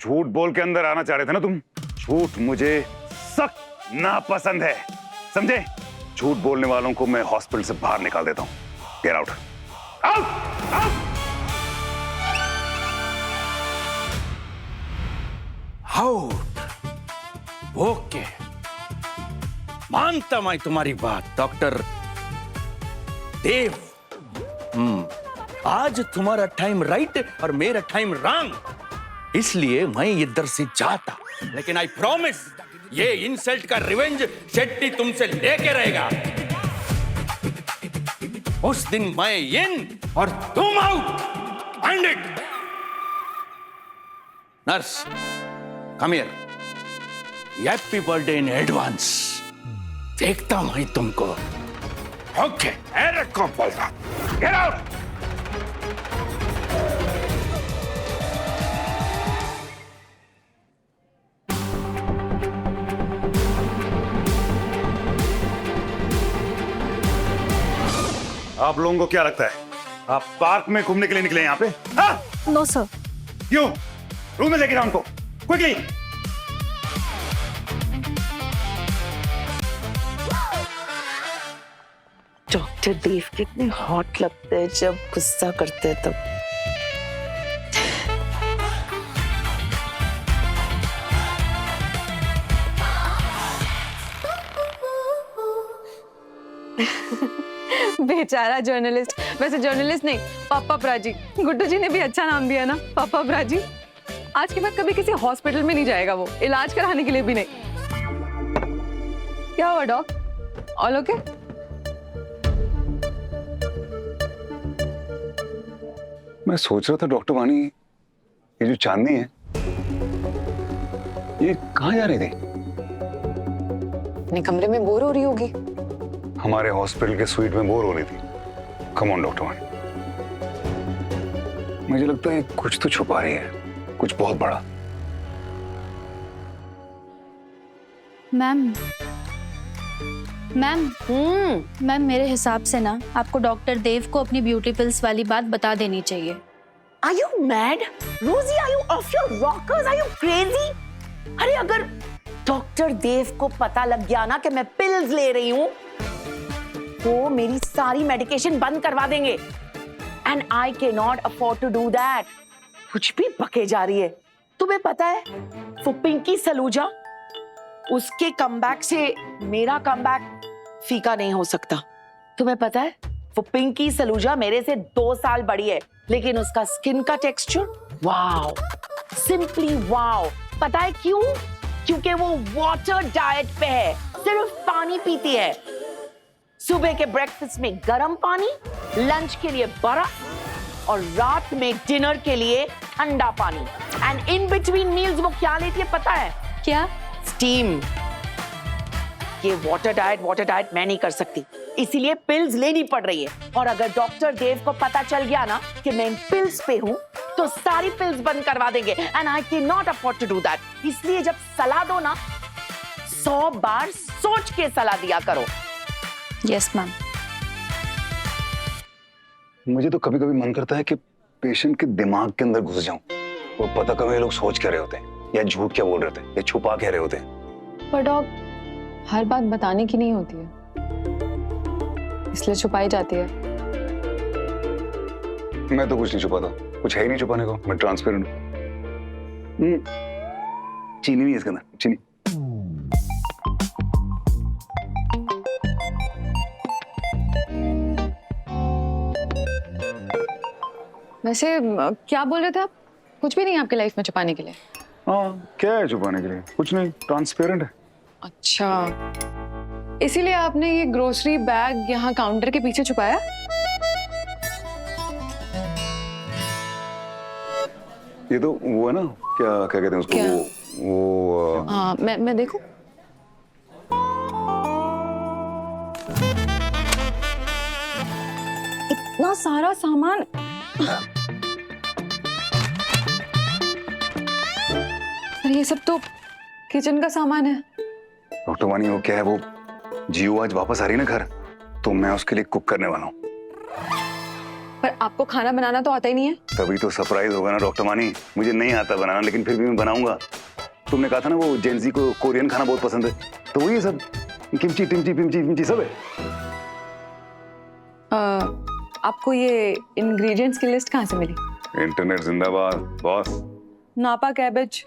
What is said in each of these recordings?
झूठ बोल के अंदर आना चाह रहे थे ना तुम। झूठ मुझे सख्त नापसंद है, समझे? झूठ बोलने वालों को मैं हॉस्पिटल से बाहर निकाल देता हूं। Get out, out, out. Out. Okay, मानता मैं तुम्हारी बात डॉक्टर देव। आज तुम्हारा टाइम राइट और मेरा टाइम रॉन्ग, इसलिए मैं इधर से जाता, लेकिन आई प्रॉमिस ये इंसल्ट का रिवेंज शेट्टी तुमसे लेके रहेगा। उस दिन मैं इन और तुम out. Find it. Nurse, come here. Happy birthday in advance. देखता हूं तुमको। ओके, एरिक को बोल रहा। Get out. आप लोगों को क्या लगता है आप पार्क में घूमने के लिए निकले यहाँ पे? हाँ? No sir. क्यों? रूम में लेके जाओ उनको, क्विकली। डॉक्टर देव कितने हॉट लगते हैं जब गुस्सा करते हैं तब। बेचारा जर्नलिस्ट। वैसे जर्नलिस्ट नहीं, पापा प्राजी। गुड्डू जी ने भी अच्छा नाम दिया ना, पापा प्राजी। आज के बाद कभी किसी हॉस्पिटल में नहीं जाएगा वो, इलाज कराने के लिए भी नहीं। क्या हुआ डॉक? All okay? मैं सोच रहा था डॉक्टर वानी, ये जो चांदनी है ये कहाँ जा रही थी? अपने कमरे में बोर हो रही होगी। हमारे हॉस्पिटल के स्वीट में बोर हो रही थी। कम ऑन डॉक्टर वानी, मुझे लगता है कुछ तो छुपा रही है, कुछ बहुत बड़ा। मैम मैम मेरे हिसाब से ना आपको डॉक्टर देव को अपनी ब्यूटी पिल्स वाली बात बता देनी चाहिए। Are you mad? Rosie, are you off your rockers? Are you crazy? अरे अगर डॉक्टर देव को पता लग गया ना कि मैं पिल्स ले रही हूँ तो मेरी सारी मेडिकेशन बंद करवा देंगे। And I cannot afford to do that. कुछ भी बके जा रही है। तुम्हें पता है वो पिंकी सलूजा, उसके कमबैक से मेरा कमबैक फीका नहीं हो सकता। तुम्हें पता है वो पिंकी सलूजा मेरे से 2 साल बड़ी है, लेकिन उसका स्किन का टेक्सचर वाओ, सिंपली वाओ। पता है क्यों? क्योंकि वो वाटर डाइट पे है, सिर्फ पानी पीती है। सुबह के ब्रेकफास्ट में गर्म पानी, लंच के लिए बर्फ और रात में डिनर के लिए ठंडा पानी। एंड इन बिटवीन मील्स वो क्या लेती है पता है? क्या? स्टीम। ये वाटर डाइट मैं नहीं कर सकती, इसीलिए पिल्स लेनी पड़ रही है। और अगर डॉक्टर देव को पता चल गया ना कि मैं पिल्स पे हूँ तो सारी पिल्स बंद करवा देंगे। And I can not afford to do that. इसलिए जब सलाह दो ना 100 बार सोच के सलाह दिया करो। Yes ma'am. मुझे तो कभी कभी मन करता है कि पेशेंट के दिमाग के अंदर घुस जाऊं और पता करो ये लोग सोच क्या रहे होते हैं, या झूठ क्या बोल रहे थे, या छुपा क्या रहे होते हैं। पर डॉक, हर बात बताने की नहीं होती है, इसलिए छुपाई जाती है। मैं तो कुछ नहीं छुपाता, कुछ है ही नहीं छुपाने को। मैं ट्रांसपेरेंट हूँ। चीनी नहीं है इसके अंदर, चीनी। वैसे क्या बोल रहे थे आप? कुछ भी नहीं है आपकी लाइफ में छुपाने के लिए? हाँ, क्या है छुपाने के लिए? कुछ नहीं, ट्रांसपेरेंट है। अच्छा, इसीलिए आपने ये ग्रोसरी बैग यहाँ काउंटर के पीछे छुपाया? ये तो वो है ना, क्या क्या कहते हैं उसको? क्या? वो हाँ, मैं देखूं? इतना सारा सामान। सर ये सब तो किचन का सामान है। डॉक्टर वानी, वो क्या है, वो जियो आज वापस आ रही है ना घर, तो मैं उसके लिए कुक करने वाला हूँ। पर आपको खाना बनाना तो आता ही नहीं है। तभी तो सरप्राइज होगा ना डॉक्टर मानी। मुझे नहीं आता बनाना, लेकिन फिर भी मैं बनाऊंगा। तुमने कहा था ना वो जेंजी को कोरियन खाना बहुत पसंद है, तो वही सब किमची टिमची पिमची पिमची सब है। आपको ये इंग्रेडिएंट्स की लिस्ट कहाँ से मिली? इंटरनेट जिंदाबाद boss. Napa cabbage,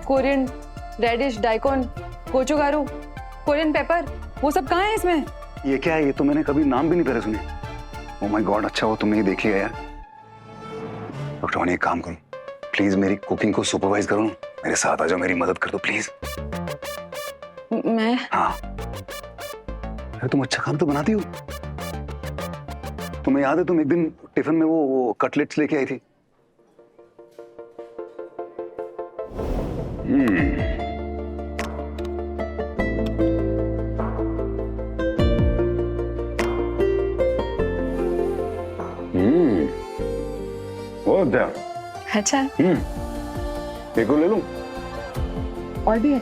Korean radish, daikon, gochugaru, Korean pepper, वो सब कहाँ है इसमें? ये क्या है? ये तो मैंने कभी नाम भी नहीं पहले सुने। ओह माय गॉड, अच्छा हो तुमने ये देख लिया यार। डॉक्टर वानी, एक काम करो प्लीज, मेरी कुकिंग को सुपरवाइज करो, मेरे साथ आ जाओ, मेरी मदद कर दो प्लीज। मैं? हाँ, अरे तुम अच्छा खाना तो बनाती हो। तुम्हें याद है तुम एक दिन टिफिन में वो कटलेट्स लेके आई थी? बहुत ध्यान। अच्छा, एक और ले लूं? और भी है।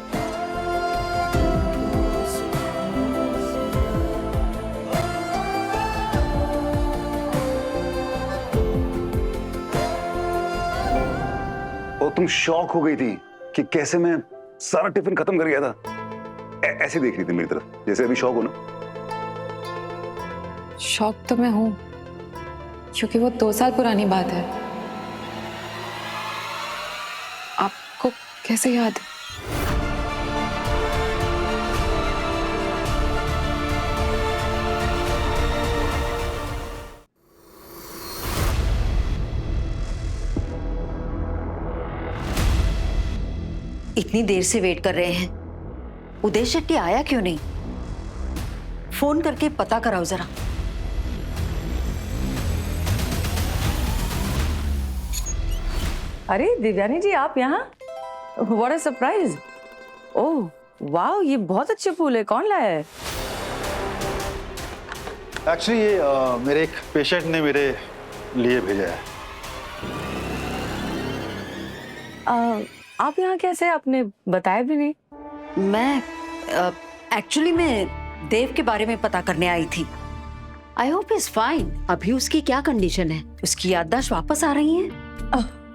और तुम शॉक हो गई थी कि कैसे मैं सारा टिफिन खत्म कर गया था। ऐसे देख रही थी मेरी तरफ जैसे अभी शॉक हो ना। शौक तो मैं हूं, क्योंकि वो 2 साल पुरानी बात है। आपको कैसे याद? इतनी देर से वेट कर रहे हैं, उदय शेट्टी आया क्यों नहीं? फोन करके पता कराओ जरा। अरे दिव्यानी जी, आप यहाँ? What a surprise. ओह वाह, ये बहुत अच्छे फूल है, कौन लाया है? एक्चुअली ये मेरे एक पेशेंट ने मेरे लिए भेजा है। आप यहाँ कैसे? आपने बताया भी नहीं। मैं एक्चुअली मैं देव के बारे में पता करने आई थी। I hope is fine. अभी उसकी क्या कंडीशन है? उसकी याददाश्त वापस आ रही है?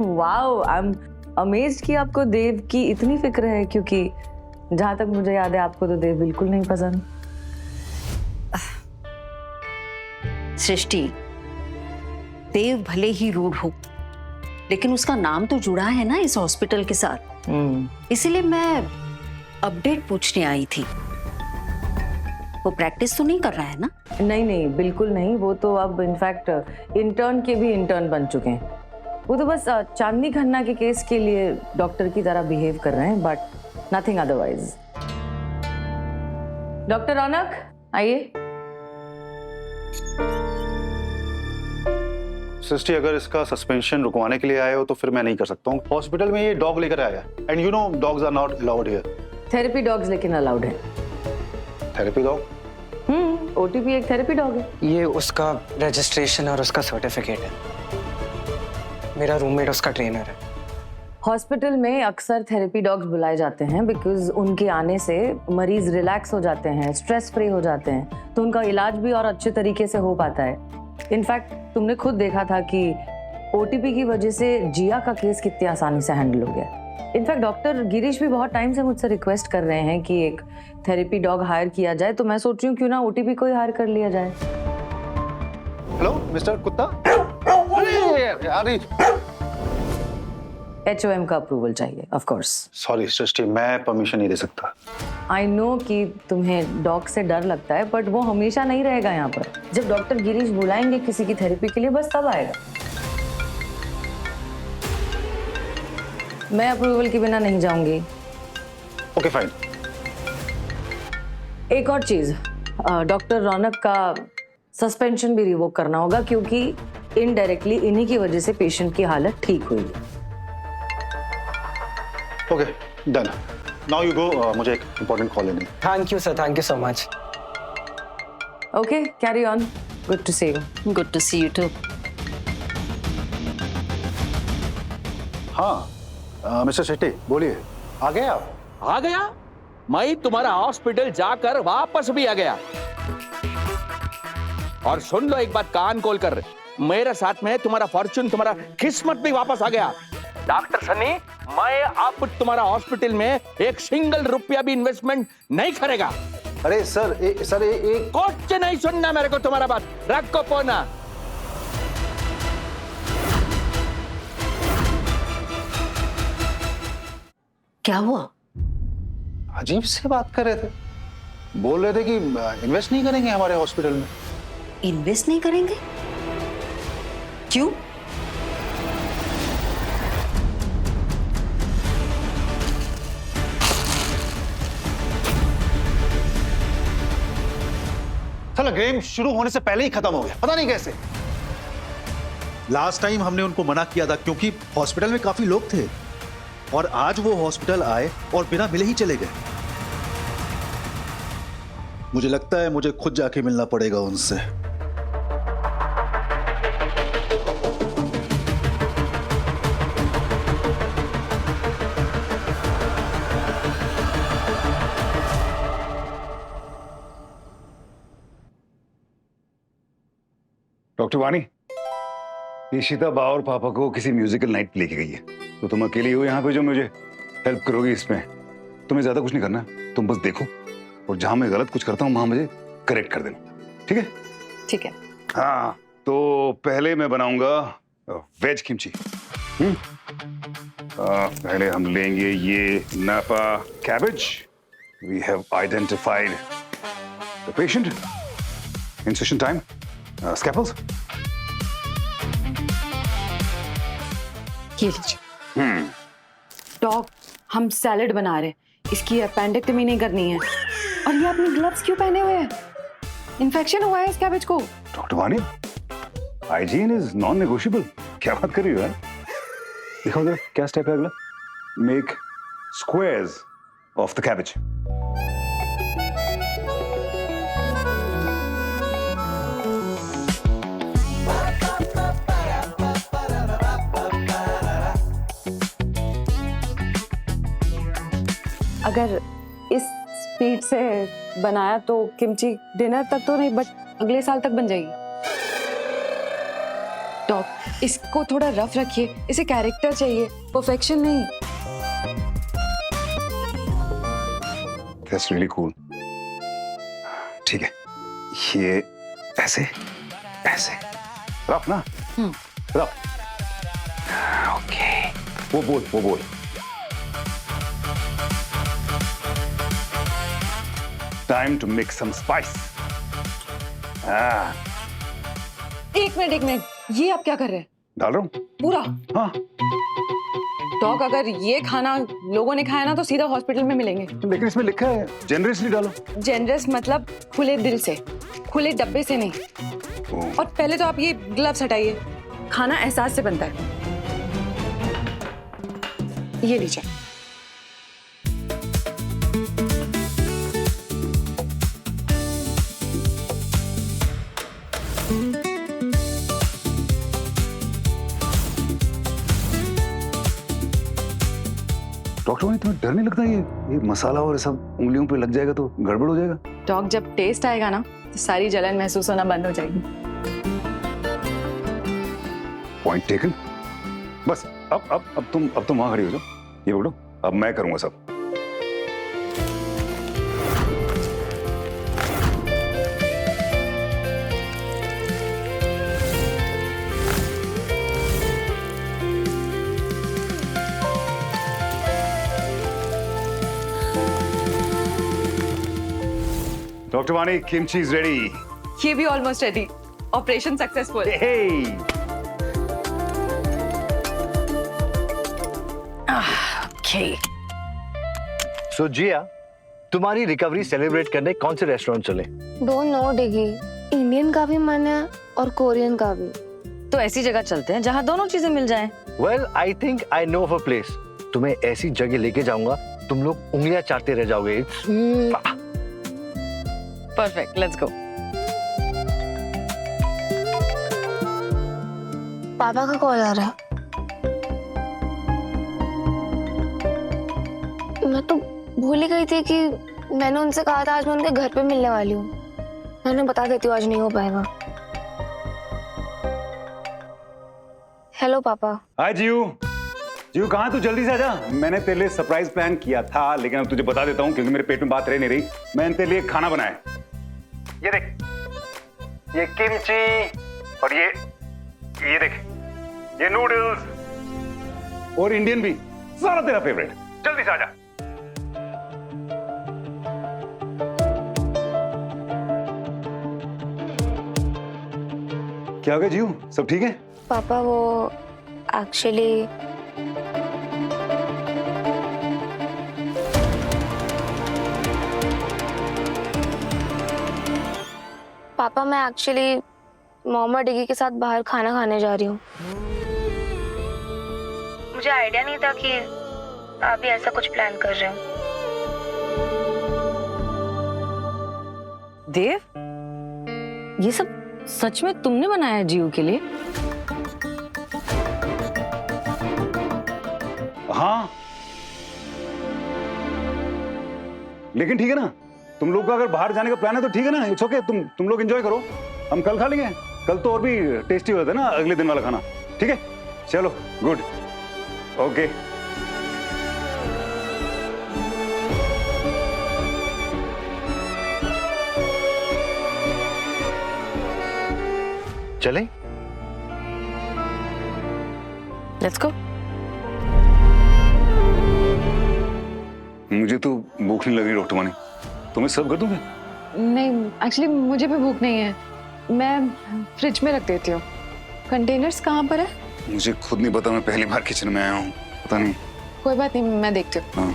वाओ, आई एम अमेज्ड कि आपको देव की इतनी फिक्र है, क्योंकि जहां तक मुझे याद है आपको तो देव बिल्कुल नहीं पसंद। सृष्टि, देव भले ही रूड हो, लेकिन उसका नाम तो जुड़ा है ना इस हॉस्पिटल के साथ। इसीलिए मैं अपडेट पूछने आई थी। वो प्रैक्टिस तो नहीं कर रहा है ना? नहीं नहीं, बिल्कुल नहीं। वो तो अब इनफैक्ट इंटर्न के भी इंटर्न बन चुके हैं। वो तो बस चांदनी खन्ना के केस के लिए डॉक्टर की तरह बिहेव कर रहे हैं, बट नथिंग अदरवाइज। डॉक्टर रौनक, आइए। सृष्टि, अगर इसका सस्पेंशन रुकवाने के लिए आए हो तो फिर मैं नहीं कर सकता हूँ। हॉस्पिटल में ये डॉग लेकर आया, and you know dogs are not allowed here. Therapy dogs लेकिन अलाउड है। Therapy dog? ओटीपी एक थेरेपी डॉग है। ये उसका रजिस्ट्रेशन और उसका सर्टिफिकेट है। मेरा रूममेट उसका ट्रेनर है। हॉस्पिटल में अक्सर थेरेपी डॉग्स बुलाए जाते हैं बिकॉज उनके आने से मरीज रिलैक्स हो जाते हैं, स्ट्रेस फ्री हो जाते हैं, तो उनका इलाज भी और अच्छे तरीके से हो पाता है। इनफैक्ट तुमने खुद देखा था कि ओटीपी की वजह से जिया का केस कितनी आसानी से हैंडल हो गया। इनफैक्ट डॉक्टर गिरीश भी बहुत टाइम से मुझसे रिक्वेस्ट कर रहे हैं कि एक थेरेपी डॉग हायर किया जाए, तो मैं सोच रही हूँ क्यों ना ओटीपी को ही हायर कर लिया जाए। हेलो मिस्टर कुत्ता। HOM का अप्रूवल चाहिए, ऑफ कोर्स। सॉरी सृष्टि, मैं परमिशन नहीं दे सकता। आई नो कि तुम्हें डॉग से डर लगता है, बट वो हमेशा नहीं रहेगा यहाँ पर। जब डॉक्टर गिरीश बुलाएंगे किसी की थेरेपी के लिए, बस तब आएगा। मैं अप्रूवल के बिना नहीं जाऊंगी। Okay fine. एक और चीज, डॉक्टर रौनक का सस्पेंशन भी रिवोक करना होगा, क्योंकि इनडायरेक्टली इन्हीं की वजह से पेशेंट की हालत ठीक हुई। Okay done. Now you go, मुझे एक इंपॉर्टेंट कॉल लेनी है। Thank you sir, thank you so much. Okay, carry on. Good to see you. Good to see you too. हाँ मिस्टर शेट्टी, बोलिए। आ गए आप? आ गया? मैं तुम्हारा हॉस्पिटल जाकर वापस भी आ गया। और सुन लो एक बात कान खोल कर, मेरे साथ में तुम्हारा फॉर्चून, तुम्हारा किस्मत भी वापस आ गया। डॉक्टर सनी, मैं अब तुम्हारा हॉस्पिटल में एक सिंगल रुपया भी इन्वेस्टमेंट नहीं करेगा। अरे सर एक कुछ नहीं सुनना मेरे को तुम्हारा बात, रखो पोना। क्या हुआ? अजीब से बात कर रहे थे, बोल रहे थे कि इन्वेस्ट नहीं करेंगे हमारे हॉस्पिटल में। इन्वेस्ट नहीं करेंगे? क्यों? चलो गेम शुरू होने से पहले ही खत्म हो गया, पता नहीं कैसे। लास्ट टाइम हमने उनको मना किया था क्योंकि हॉस्पिटल में काफी लोग थे, और आज वो हॉस्पिटल आए और बिना मिले ही चले गए। मुझे लगता है मुझे खुद जाके मिलना पड़ेगा उनसे। डॉक्टर वानी, ईशिता बा और पापा को किसी म्यूजिकल नाइट लेके गई है, तो तुम अकेली हो यहाँ पे जो मुझे हेल्प करोगी इसमें। तुम्हें ज्यादा कुछ नहीं करना, तुम बस देखो, और जहां मैं गलत कुछ करता हूँ वहां मुझे करेक्ट कर देना, ठीक है? ठीक है। हाँ, तो पहले मैं बनाऊंगा वेज किमची। पहले हम लेंगे ये napa cabbage. We have identified the patient. Incision time, scalpels. ये लीजिए। डॉग, हम सैलेड बना रहे हैं, इसकी अपेंडिक्टमी नहीं करनी है। और ये अपनी ग्लव्स क्यों पहने हुए हैं? इन्फेक्शन हुआ है इस कैबेज को। डॉक्टर वानी, हाइजीन इज नॉन नेगोशिएबल। क्या बात कर रही हो यार? दिखाओ जरा, क्या स्टेप है अगला? Make squares of the cabbage. अगर इस स्पीड से बनाया तो किमची डिनर तक तो नहीं, बट अगले साल तक बन जाएगी। डॉग, इसको थोड़ा रफ रखिए, इसे कैरेक्टर चाहिए, परफेक्शन नहीं। That's really cool. ठीक है, ये ऐसे ऐसे रफ ना? रफ। ओके, वो बोल। Time to mix some spice. एक मिनट, ये आप क्या कर रहे हैं? डाल रहा हूँ। पूरा? हाँ, डॉग, अगर ये खाना लोगों ने खाया ना तो सीधा हॉस्पिटल में मिलेंगे। लेकिन इसमें लिखा है जेनरसली डालो। जेनरस मतलब खुले दिल से, खुले डब्बे से नहीं। ओह, और पहले तो आप ये ग्लव्स हटाइए, खाना एहसास से बनता है। ये लीजिए। डॉक्टर वानी, तुम्हें डर नहीं लगता ये मसाला और सब उंगलियों पे लग जाएगा तो गड़बड़ हो जाएगा? डॉग, जब टेस्ट आएगा ना तो सारी जलन महसूस होना बंद हो जाएगी। Point taken. बस अब तुम वहां खड़ी हो जाओ, ये पकड़ो, अब मैं करूंगा सब। डॉक्टर वानी, किमची इज रेडी। ये भी almost ready. Operation successful. Okay. So Jiya, तुम्हारी रिकवरी सेलिब्रेट करने कौन से रेस्टोरेंट चले? डोंट नो डिगी, इंडियन का भी मन है और कोरियन का भी। तो ऐसी जगह चलते हैं जहाँ दोनों चीजें मिल जाएं। Well, I think I know of a place. तुम्हें ऐसी जगह लेके जाऊंगा, तुम लोग उंगलियां चाटते रह जाओगे। Perfect, let's go. पापा का कॉल आ रहा है। मैं तो भूल ही गई थी कि मैंने उनसे कहा था आज मैं उनके घर पे मिलने वाली हूँ। मैं उन्हें बता देती हूँ आज नहीं हो पाएगा। हेलो पापा। हाय जीव। जीव कहाँ, तू जल्दी से आजा। मैंने तेरे लिए सरप्राइज प्लान किया था, लेकिन अब तुझे बता देता हूँ क्योंकि मेरे पेट में बात रह नहीं रही। मैंने तेरे लिए खाना बनाया। ये देख, ये किमची, और ये देख, ये नूडल्स, और इंडियन भी, सारा तेरा फेवरेट। जल्दी से आजा। क्या हो गया जीव, सब ठीक है? पापा वो एक्चुअली पापा मैं एक्चुअली मॉम और डिगी के साथ बाहर खाना खाने जा रही हूँ। मुझे आइडिया नहीं था कि आप भी ऐसा कुछ प्लान कर रहे हो। देव, ये सब सच में तुमने बनाया है जीव के लिए? हाँ, लेकिन ठीक है ना, तुम लोग का अगर बाहर जाने का प्लान है तो ठीक है ना, इट्स ओके। तुम लोग एंजॉय करो, हम कल खा लेंगे। कल तो और भी टेस्टी होता है ना अगले दिन वाला खाना। ठीक है, चलो, गुड, ओके। चलें? Let's go. मुझे तो भूख नहीं लग रही डॉक्टर वानी, तुम्हें सर्व कर दूं क्या? नहीं, एक्चुअली मुझे भी भूख नहीं है, मैं फ्रिज में रख देती हूँ। कंटेनर्स कहाँ पर है? मुझे खुद नहीं पता, मैं पहली बार किचन में आया हूँ, पता नहीं। कोई बात नहीं, मैं देखती हूँ। हाँ।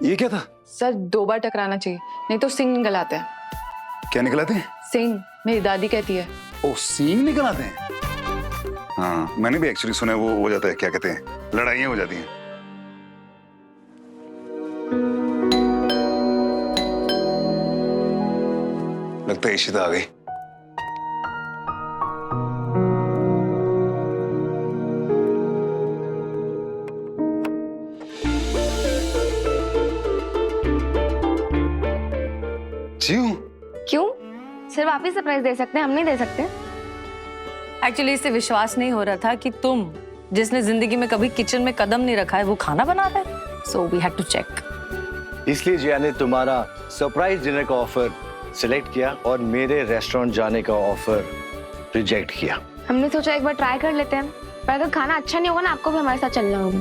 ये क्या था? सर 2 बार टकराना चाहिए, नहीं तो सिंग निकल आते हैं। क्या निकलाते हैं? सिंग, मेरी दादी कहती है। ओ, सींग निकल आते हैं। हाँ, मैंने भी एक्चुअली सुना है, वो हो जाता है, क्या कहते हैं, लड़ाइयाँ हो जाती हैं। लगता है इशिता आ गई। क्यों? सिर्फ आप ही सरप्राइज दे सकते हैं, हम नहीं दे सकते। एक्चुअली इससे विश्वास नहीं हो रहा था कि तुम, जिसने जिंदगी में कभी किचन में कदम नहीं रखा है, वो खाना बना रहा है। So we had to check. इसलिए जिया ने तुम्हारा सरप्राइज डिनर का ऑफर सिलेक्ट किया और मेरे रेस्टोरेंट जाने का ऑफर रिजेक्ट किया। हमने सोचा एक बार ट्राई कर लेते हैं, पर अगर खाना अच्छा नहीं होगा ना, आपको भी हमारे साथ चलना होगा।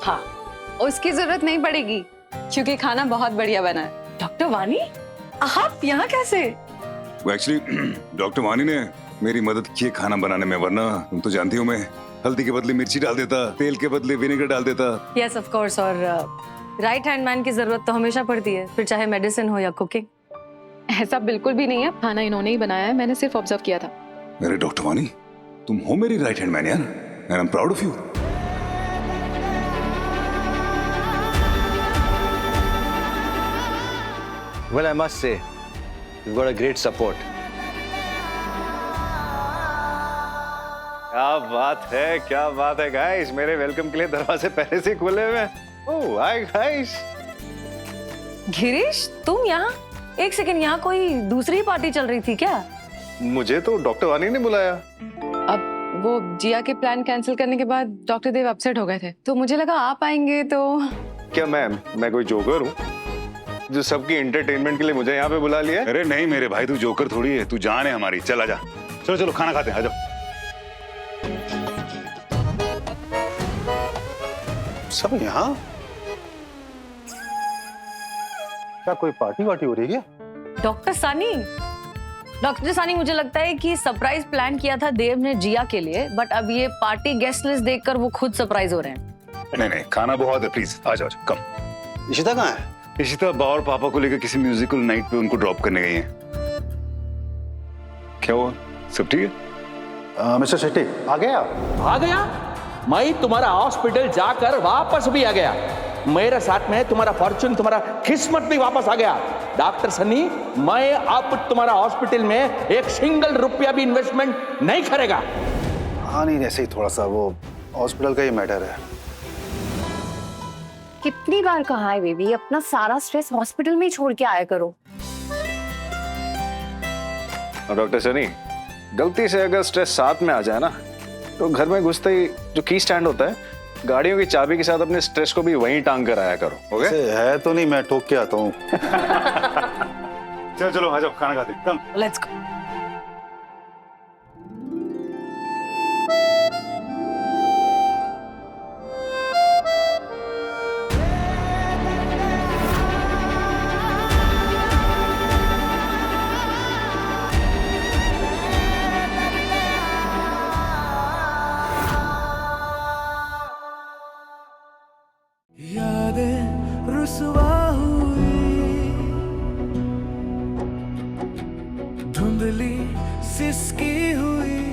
हाँ, उसकी जरूरत नहीं पड़ेगी क्योंकि खाना बहुत बढ़िया बना है। डॉक्टर वानी, आप यहाँ कैसे? वो एक्चुअली डॉक्टर वानी ने मेरी मदद की खाना बनाने में, वरना तुम तो जानती हो मैं हल्दी के बदले मिर्ची डाल देता, तेल के बदले विनेगर डाल देता। यस ऑफ कोर्स, और राइट हैंड मैन की जरूरत तो हमेशा पड़ती है, फिर चाहे मेडिसिन हो या कुकिंग। ऐसा बिल्कुल भी नहीं है, खाना इन्होंने ही बनाया है, मैंने सिर्फ ऑब्जर्व किया था। मेरे डॉक्टर वानी, तुम हो मेरी राइट हैंड मैन यार, and I am proud of you. Well, I must say, you've got a great support. क्या बात है गाइस, मेरे वेलकम के लिए दरवाजे पहले से खुले हुए हैं। ओह, हाय गाइस। गिरीश, तुम यहाँ? एक सेकंड, यहाँ कोई दूसरी पार्टी चल रही थी क्या? मुझे तो डॉक्टर वानी ने बुलाया। अब वो जिया के प्लान कैंसिल करने के बाद डॉक्टर देव अपसेट हो गए थे, तो मुझे लगा आप आएंगे तो। क्या मैं कोई जोकर हूँ जो सबकी एंटरटेनमेंट के लिए मुझे यहाँ पे बुला लिया? अरे नहीं मेरे भाई, तू जोकर थोड़ी है, तू जान है हमारी। चल आजा, चलो चलो खाना खाते हैं, आ जाओ। सब यहाँ? क्या कोई पार्टी वार्टी हो रही है? डॉक्टर सानी, मुझे लगता है कि सरप्राइज प्लान किया था देव ने जिया के लिए, बट अब ये पार्टी गेस्ट लिस्ट देखकर वो खुद सरप्राइज हो रहे हैं। नहीं खाना बहुत है, प्लीज आ जाओ, कम। इशिता कहाँ है? इशिता बा और पापा को लेकर किसी म्यूजिकल नाइट पे उनको ड्रॉप करने गई हैं। क्या हुआ, सब ठीक है? मिस्टर शेट्टी आ गया? आ गया? मैं तुम्हारा हॉस्पिटल जाकर वापस भी आ गया। मेरे साथ में तुम्हारा फॉर्चून, तुम्हारा किस्मत भी वापस आ गया। डॉक्टर सनी, मैं अब तुम्हारा हॉस्पिटल में एक सिंगल रुपया भी इन्वेस्टमेंट नहीं करेगा। हाँ नहीं, ऐसे ही थोड़ा सा वो हॉस्पिटल का ही मैटर है। कितनी बार कहा है बेबी, अपना सारा स्ट्रेस हॉस्पिटल में ही छोड़ के आया करो। और डॉक्टर सनी, गलती से अगर स्ट्रेस साथ में आ जाए ना, तो घर में घुसते ही जो की स्टैंड होता है, गाड़ियों की चाबी के साथ अपने स्ट्रेस को भी वहीं टांग कर आया करो। ओके? है तो नहीं, मैं ठोक के आता हूँ। चलो चलो आ जाओ, खाना खाते कम। Let's go. यादें रुसवा हुई, धुंधली सिसकी हुई,